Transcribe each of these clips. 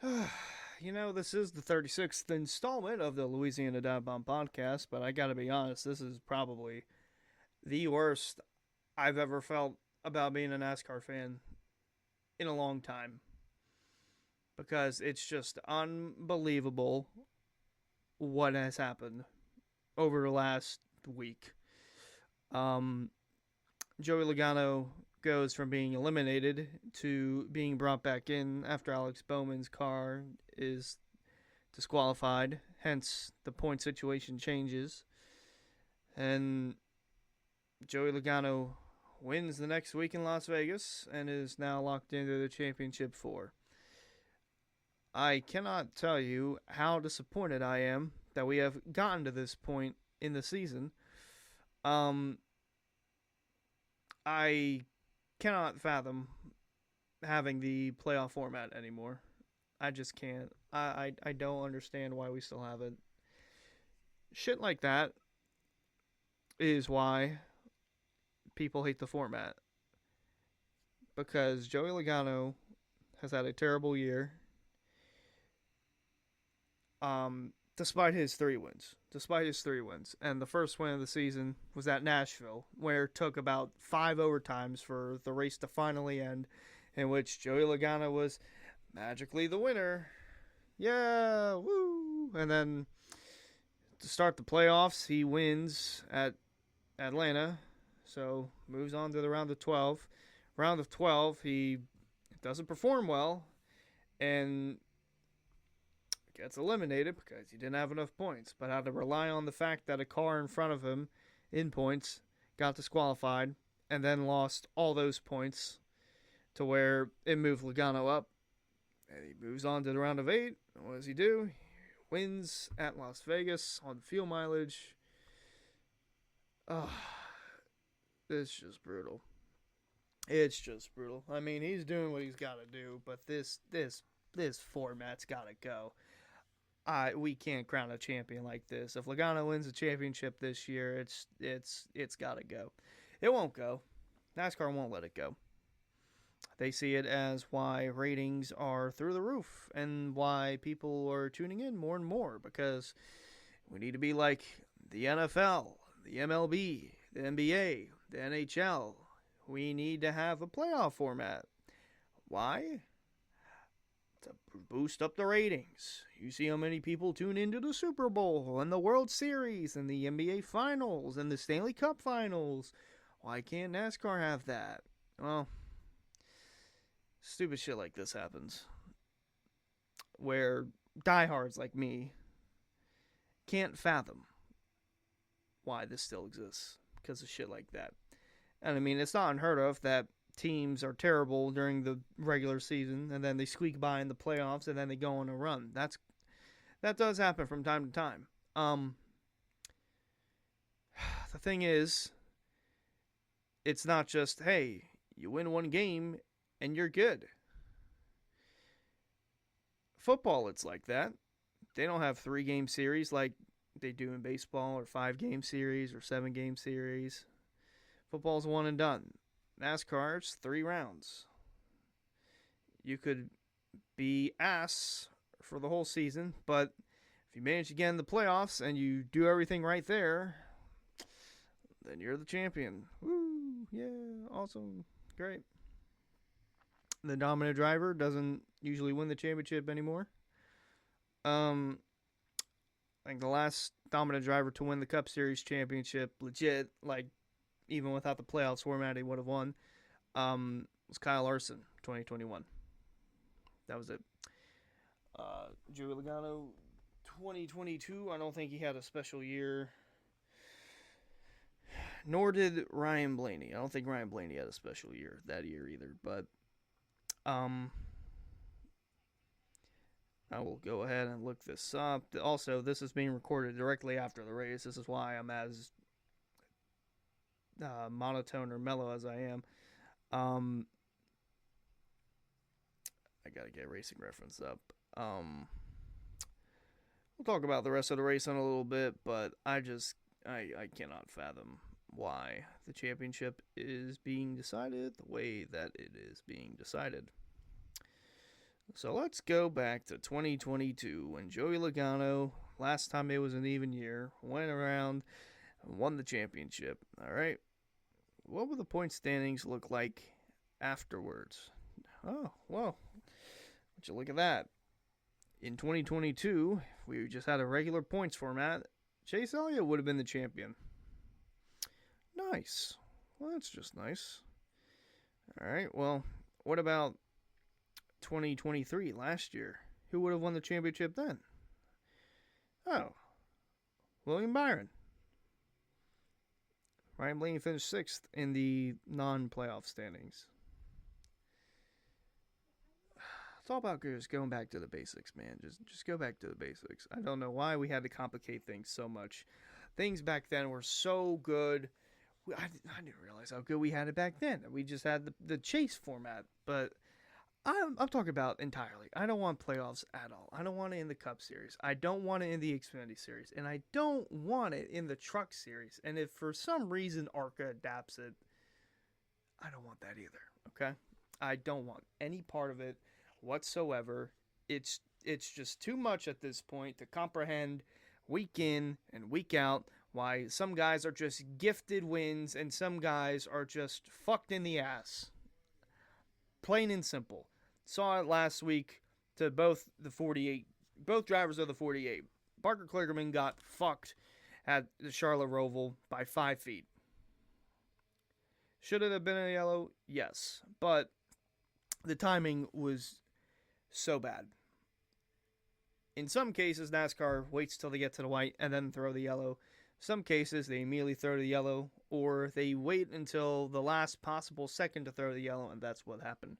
This is the 36th installment of the Louisiana Divebomb podcast, but I gotta be honest, this is probably the worst I've ever felt about being a NASCAR fan in a long time because it's just unbelievable what has happened over the last week. Um, Joey Logano goes from being eliminated to being brought back in after Alex Bowman's car is disqualified. Hence, the point situation changes. And Joey Logano wins the next week in Las Vegas and is now locked into the championship four. I cannot tell you how disappointed I am that we have gotten to this point in the season. Um, I cannot fathom having the playoff format anymore. I just can't. I don't understand why we still have it. Shit like that is why people hate the format. Because Joey Logano has had a terrible year. Despite his three wins. And the first win of the season was at Nashville, where it took about 5 overtimes for the race to finally end, in which Joey Logano was magically the winner. Yeah, woo! And then to start the playoffs, he wins at Atlanta, so moves on to the round of 12. Round of 12, he doesn't perform well and gets eliminated because he didn't have enough points, but had to rely on the fact that a car in front of him in points got disqualified and then lost all those points to where it moved Logano up. And he moves on to the round of 8. And what does he do? He wins at Las Vegas on fuel mileage. Oh, it's just brutal. It's just brutal. I mean, he's doing what he's got to do, but this format's got to go. We can't crown a champion like this. If Logano wins the championship this year, it's got to go. It won't go. NASCAR won't let it go. They see it as why ratings are through the roof and why people are tuning in more and more, because we need to be like the NFL, the MLB, the NBA, the NHL. We need to have a playoff format. Why? To boost up the ratings. You see how many people tune into the Super Bowl and the World Series and the NBA Finals and the Stanley Cup Finals. Why can't NASCAR have that? Well, stupid shit like this happens. Where diehards like me can't fathom why this still exists because of shit like that. And I mean, it's not unheard of that teams are terrible during the regular season and then they squeak by in the playoffs and then they go on a run. That does happen from time to time. The thing is, it's not just, hey, you win one game and you're good. Football, it's like that. They don't have 3-game series like they do in baseball, or 5-game series, or 7-game series. Football's one and done. NASCAR, it's 3 rounds. You could be ass for the whole season, but if you manage to get in the playoffs and you do everything right there, then you're the champion. Woo! Yeah, awesome. Great. The dominant driver doesn't usually win the championship anymore. I think the last dominant driver to win the Cup Series championship, legit, like even without the playoffs format, he would have won. Was Kyle Larson, 2021. That was it. Joey Logano, 2022. I don't think he had a special year. Nor did Ryan Blaney. I don't think Ryan Blaney had a special year that year either. But I will go ahead and look this up. Also, this is being recorded directly after the race. This is why I'm as monotone or mellow as I am. I gotta get racing reference up. We'll talk about the rest of the race in a little bit, but I cannot fathom why the championship is being decided the way that it is being decided. So let's go back to 2022 when Joey Logano, last time it was an even year, went around and won the championship. All right. What would the point standings look like afterwards? Oh, well, would you look at that? In 2022, if we just had a regular points format, Chase Elliott would have been the champion. Nice. Well, that's just nice. All right. Well, what about 2023, last year? Who would have won the championship then? Oh, William Byron. Ryan Blaney finished 6th in the non-playoff standings. It's all about just going back to the basics, man. Just go back to the basics. I don't know why we had to complicate things so much. Things back then were so good. I didn't realize how good we had it back then. We just had the chase format, but I'm talking about entirely. I don't want playoffs at all. I don't want it in the Cup Series. I don't want it in the Xfinity Series. And I don't want it in the Truck Series. And if for some reason ARCA adapts it, I don't want that either. Okay? I don't want any part of it whatsoever. It's just too much at this point to comprehend week in and week out why some guys are just gifted wins and some guys are just fucked in the ass. Plain and simple. Saw it last week to both drivers of the 48. Parker Kligerman got fucked at the Charlotte Roval by 5 feet. Should it have been a yellow? Yes. But the timing was so bad. In some cases, NASCAR waits till they get to the white and then throw the yellow. Some cases, they immediately throw the yellow, or they wait until the last possible second to throw the yellow, and that's what happened.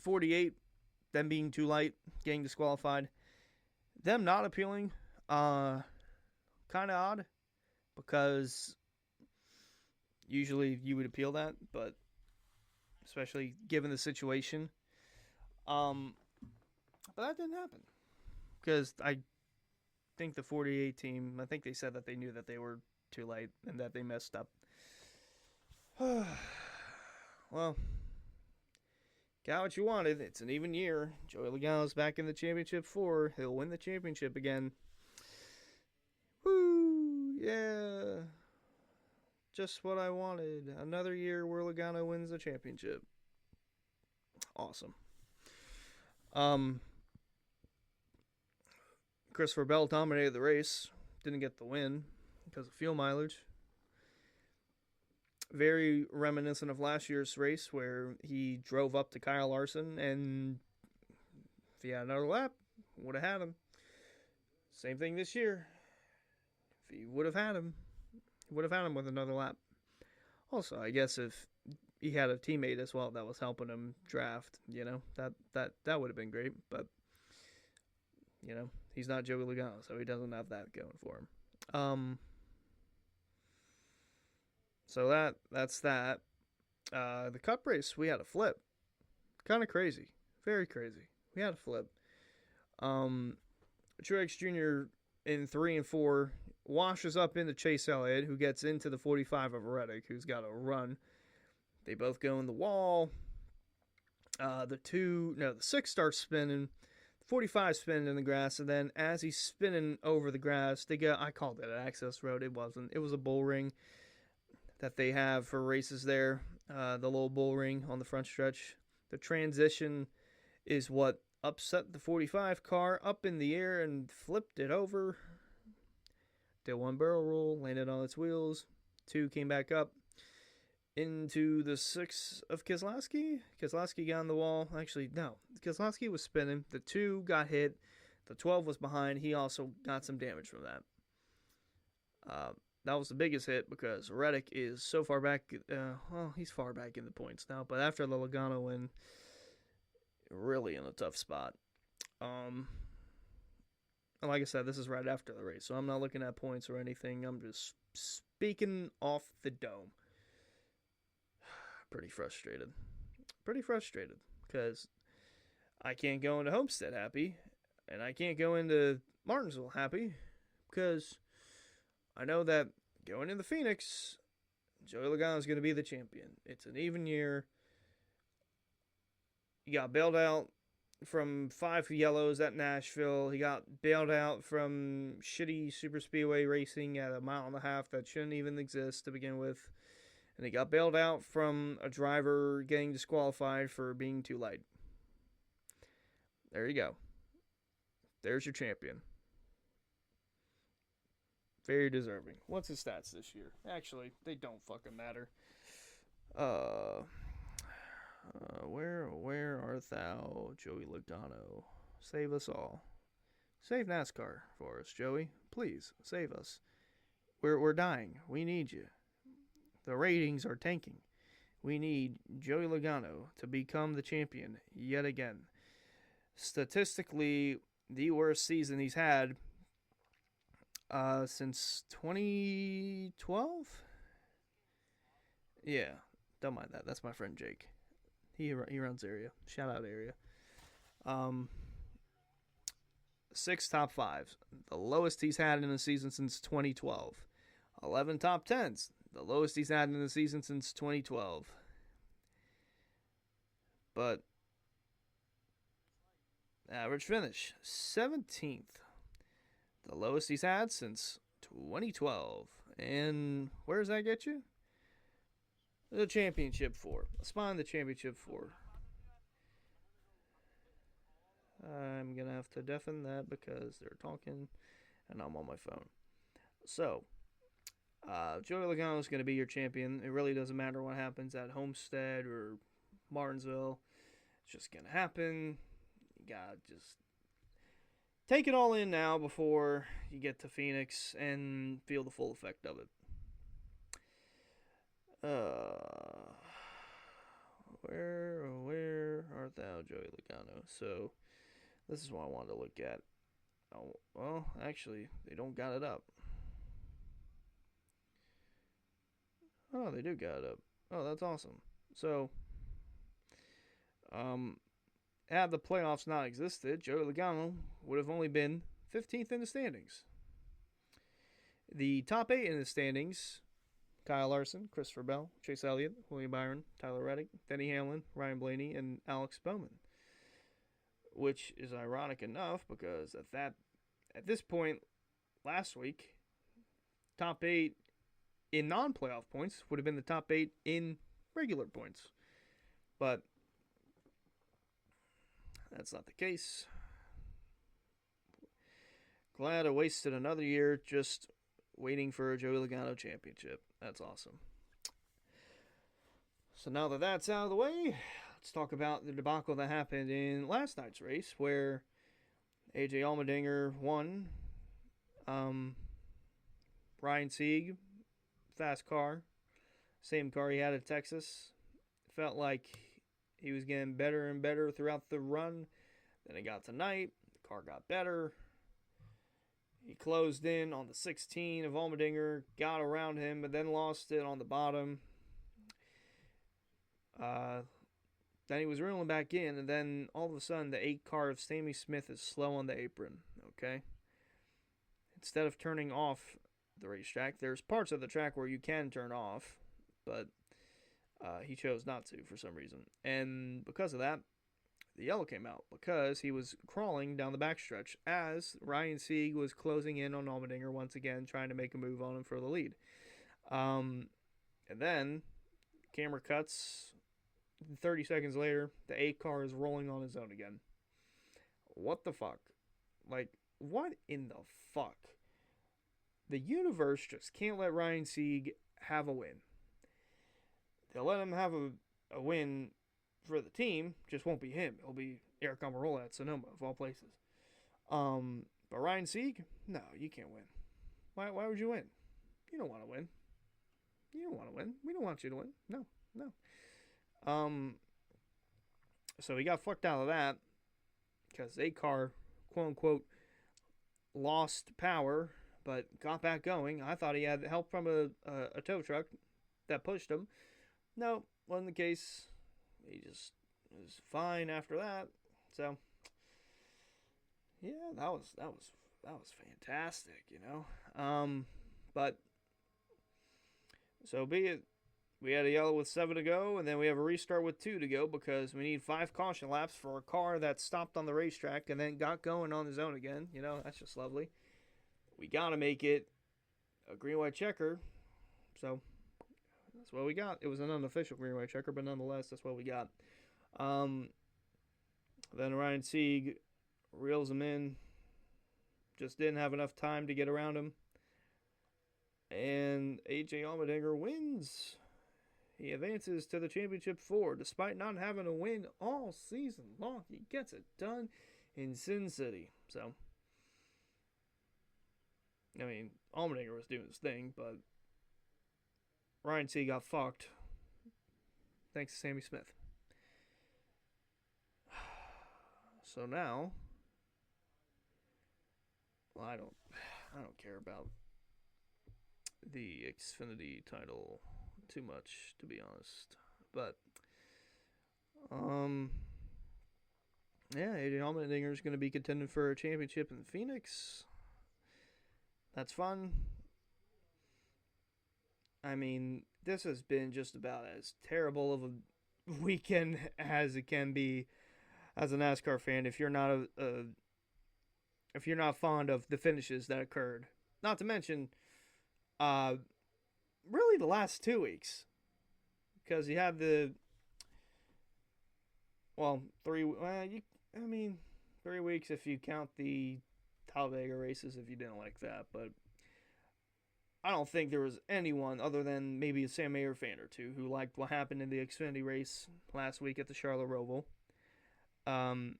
48, them being too light, getting disqualified. Them not appealing, kind of odd, because usually you would appeal that, but especially given the situation. But that didn't happen, because I think the 48 team, I think they said that they knew that they were too light and that they messed up. Well, got what you wanted. It's an even year. Joey Logano's back in the championship 4. He'll win the championship again. Woo! Yeah. Just what I wanted. Another year where Logano wins the championship. Awesome. Christopher Bell dominated the race. Didn't get the win because of fuel mileage. Very reminiscent of last year's race where he drove up to Kyle Larson, and if he had another lap, would have had him. Same thing this year. If he would have had him, he would have had him with another lap. Also, I guess if he had a teammate as well that was helping him draft, that would have been great. But he's not Joey Logano, so he doesn't have that going for him. So that's that. The Cup race, we had a flip. Kind of crazy. Very crazy. We had a flip. Truex Jr. in 3 and 4 washes up into Chase Elliott, who gets into the 45 of Reddick, who's got a run. They both go in the wall. The 6 starts spinning. 45 spinning in the grass, and then as he's spinning over the grass, I called it an access road. It wasn't. It was a bull ring that they have for races there. The little bull ring on the front stretch. The transition is what upset the 45 car up in the air and flipped it over. Did 1 barrel roll, landed on its wheels. 2 came back up into the 6 of Keselowski. Keselowski got on the wall. Actually, no. Keselowski was spinning. The 2 got hit. The 12 was behind. He also got some damage from that. That was the biggest hit because Reddick is so far back. He's far back in the points now. But after the Logano win, really in a tough spot. And like I said, this is right after the race. So I'm not looking at points or anything. I'm just speaking off the dome. Pretty frustrated because I can't go into Homestead happy and I can't go into Martinsville happy because I know that going into Phoenix, Joey Logano is going to be the champion. It's an even year. He got bailed out from 5 yellows at Nashville. He got bailed out from shitty super speedway racing at a mile and a half that shouldn't even exist to begin with. And he got bailed out from a driver getting disqualified for being too light. There you go. There's your champion. Very deserving. What's his stats this year? Actually, they don't fucking matter. Where art thou, Joey Logano? Save us all. Save NASCAR for us, Joey. Please, save us. We're dying. We need you. The ratings are tanking. We need Joey Logano to become the champion yet again. Statistically, the worst season he's had since 2012? Yeah, don't mind that. That's my friend Jake. He runs Area. Shout out Area. 6 top 5s. The lowest he's had in a season since 2012. 11 top 10s. The lowest he's had in the season since 2012. But average finish, 17th. The lowest he's had since 2012. And where does that get you? The championship 4. Let's find the championship 4. I'm going to have to deafen that because they're talking and I'm on my phone. So, Joey Logano is going to be your champion. It really doesn't matter what happens at Homestead or Martinsville. It's just going to happen. You got to just take it all in now before you get to Phoenix and feel the full effect of it. Where art thou, Joey Logano? So, this is what I wanted to look at. Oh, well, actually, they don't got it up. Oh, they do got it up. Oh, that's awesome. So, had the playoffs not existed, Joey Logano would have only been 15th in the standings. The top 8 in the standings: Kyle Larson, Christopher Bell, Chase Elliott, William Byron, Tyler Reddick, Denny Hamlin, Ryan Blaney, and Alex Bowman. Which is ironic enough because at this point last week, top 8 in non-playoff points would have been the top 8 in regular points. But that's not the case. Glad I wasted another year just waiting for a Joey Logano championship. That's awesome. So now that that's out of the way, let's talk about the debacle that happened in last night's race where AJ Allmendinger won. Ryan Sieg, fast car, same car he had at Texas. Felt like he was getting better and better throughout the run. Then it got tonight, the car got better. He closed in on the 16 of Allmendinger, got around him, but then lost it on the bottom. Then he was reeling back in, and then all of a sudden the 8 car of Sammy Smith is slow on the apron, okay? Instead of turning off the racetrack, there's parts of the track where you can turn off, but he chose not to for some reason. And because of that, the yellow came out because he was crawling down the backstretch as Ryan Sieg was closing in on Allmendinger once again, trying to make a move on him for the lead. And then camera cuts. 30 seconds later, the 8 car is rolling on his own again. What the fuck? Like, what in the fuck? The universe just can't let Ryan Sieg have a win. They'll let him have a win for the team, just won't be him. It'll be Eric Almirola at Sonoma, of all places. But Ryan Sieg? No, you can't win. Why would you win? You don't want to win. You don't want to win. We don't want you to win. No. So he got fucked out of that because a car, quote unquote, lost power but got back going. I thought he had help from a tow truck that pushed him. No, wasn't the case. He just was fine after that. So yeah, that was fantastic, you know. But so be it. We had a yellow with 7 to go, and then we have a restart with 2 to go because we need 5 caution laps for a car that stopped on the racetrack and then got going on his own again. You know, that's just lovely. We got to make it a green-white checker, so that's what we got. It was an unofficial green-white checker, but nonetheless, that's what we got. Then Ryan Sieg reels him in. Just didn't have enough time to get around him. And AJ Allmendinger wins. He advances to the championship 4. Despite not having a win all season long, he gets it done in Sin City. So, I mean, Allmendinger was doing his thing, but Ryan Sieg got fucked. Thanks to Sammy Smith. So now, well, I don't care about the Xfinity title too much, to be honest. But yeah, AJ Allmendinger is going to be contending for a championship in Phoenix. That's fun. I mean, this has been just about as terrible of a weekend as it can be as a NASCAR fan if you're not if you're not fond of the finishes that occurred. Not to mention, really the last 2 weeks, because you had the 3 weeks if you count the Talladega races, if you didn't like that, but I don't think there was anyone other than maybe a Sam Mayer fan or two who liked what happened in the Xfinity race last week at the Charlotte Roval. I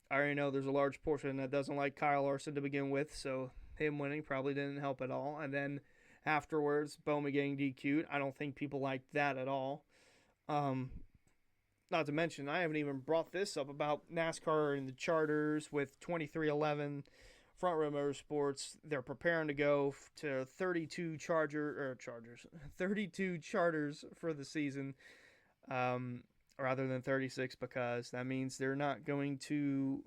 already know there's a large portion that doesn't like Kyle Larson to begin with, so him winning probably didn't help at all. And then afterwards, Bowman getting DQ'd, I don't think people liked that at all. Not to mention, I haven't even brought this up about NASCAR and the charters with 2311 Front Row Motorsports. They're preparing to go to 32 charters for the season, rather than 36, because that means they're not going to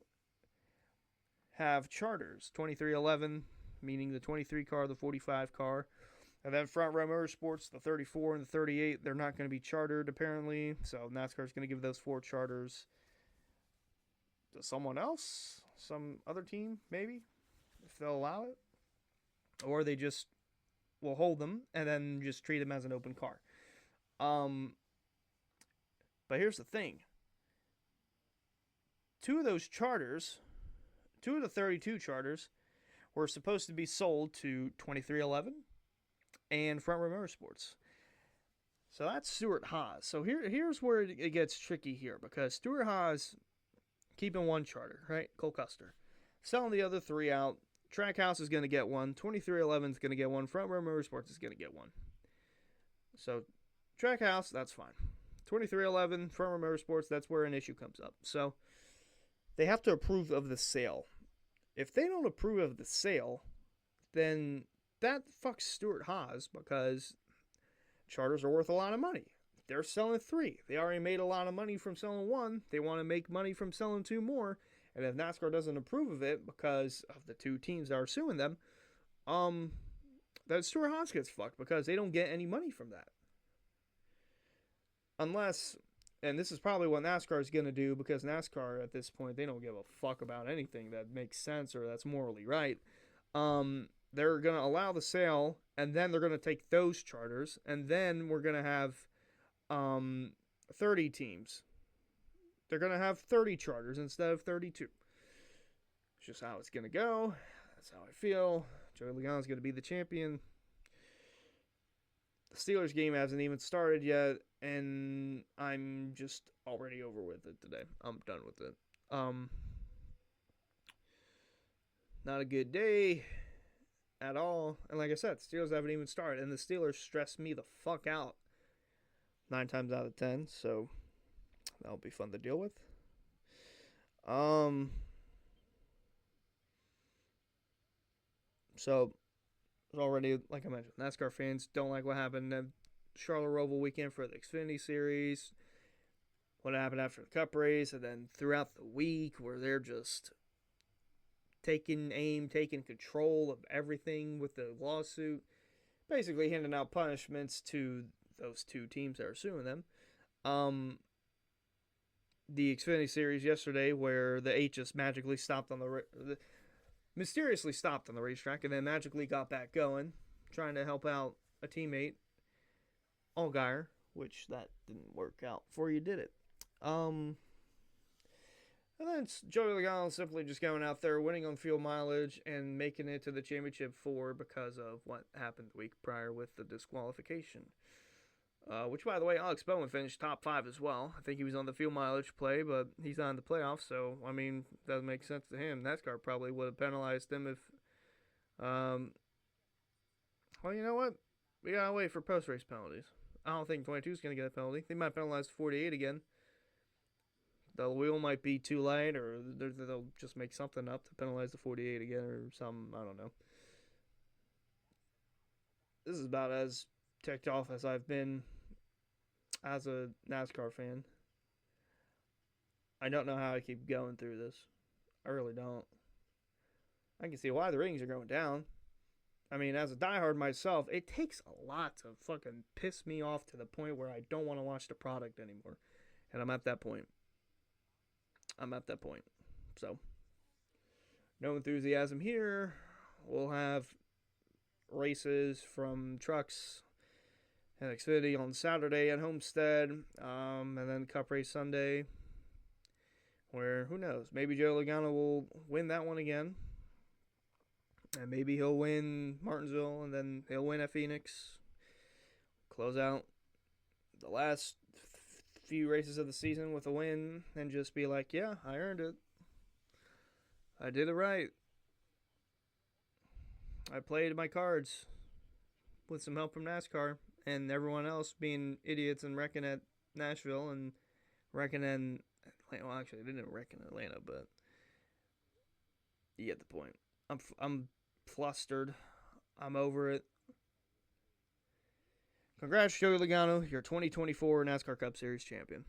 have charters. 2311, meaning the 23 car, the 45 car. And then Front Row Motorsports, the 34 and the 38, they're not going to be chartered, apparently. So NASCAR is going to give those 4 charters to someone else, some other team, maybe, if they'll allow it. Or they just will hold them and then just treat them as an open car. But here's the thing. 2 of those charters, 2 of the 32 charters, were supposed to be sold to 2311 and Front Row Motorsports. So that's Stewart Haas. So here's where it gets tricky here, because Stewart Haas keeping 1 charter, right? Cole Custer. Selling the other 3 out. Trackhouse is going to get 1. 2311 is going to get 1. Front Row Motorsports is going to get 1. So Trackhouse, that's fine. 2311, Front Row Motorsports, that's where an issue comes up. So they have to approve of the sale. If they don't approve of the sale, then that fucks Stewart Haas, because charters are worth a lot of money. They're selling 3. They already made a lot of money from selling 1. They want to make money from selling 2 more. And if NASCAR doesn't approve of it because of the 2 teams that are suing them, then Stewart Haas gets fucked, because they don't get any money from that. Unless, and this is probably what NASCAR is going to do, because NASCAR at this point, they don't give a fuck about anything that makes sense or that's morally right. They're going to allow the sale, and then they're going to take those charters, and then we're going to have 30 teams. They're going to have 30 charters instead of 32. It's just how it's going to go. That's how I feel. Joey Logano is going to be the champion. The Steelers game hasn't even started yet, and I'm just already over with it today. I'm done with it. Not a good day at all. And like I said, the Steelers haven't even started, and the Steelers stress me the fuck out 9 times out of 10, so that'll be fun to deal with. So already, like I mentioned, NASCAR fans don't like what happened at Charlotte Roval weekend for the Xfinity Series, what happened after the Cup race, and then throughout the week where they're just taking control of everything with the lawsuit, basically handing out punishments to those two teams that are suing them. The Xfinity series yesterday, where the 8 just magically stopped on mysteriously stopped on the racetrack and then magically got back going, trying to help out a teammate, Allgaier, which that didn't work out before you did it. And then it's Joey Logano simply just going out there, winning on fuel mileage, and making it to the championship 4 because of what happened the week prior with the disqualification. Which, by the way, Alex Bowman finished top 5 as well. I think he was on the fuel mileage play, but he's not in the playoffs, so, I mean, doesn't make sense to him. NASCAR probably would have penalized him if, well, you know what? We gotta wait for post-race penalties. I don't think 22 is going to get a penalty. They might penalize 48 again. The wheel might be too light, or they'll just make something up to penalize the 48 again, or something. I don't know. This is about as ticked off as I've been as a NASCAR fan. I don't know how I keep going through this. I really don't. I can see why the ratings are going down. I mean, as a diehard myself, it takes a lot to fucking piss me off to the point where I don't want to watch the product anymore. And I'm at that point. So, no enthusiasm here. We'll have races from trucks and Xfinity on Saturday at Homestead, and then Cup race Sunday, where, who knows, maybe Joe Logano will win that one again, and maybe he'll win Martinsville, and then he'll win at Phoenix, close out the last few races of the season with a win, and just be like, yeah, I earned it. I did it right. I played my cards with some help from NASCAR and everyone else being idiots and wrecking at Nashville and wrecking in Atlanta. Well, actually, they didn't wreck in Atlanta, but you get the point. I'm flustered. I'm over it. Congrats, Joey Logano, your 2024 NASCAR Cup Series champion.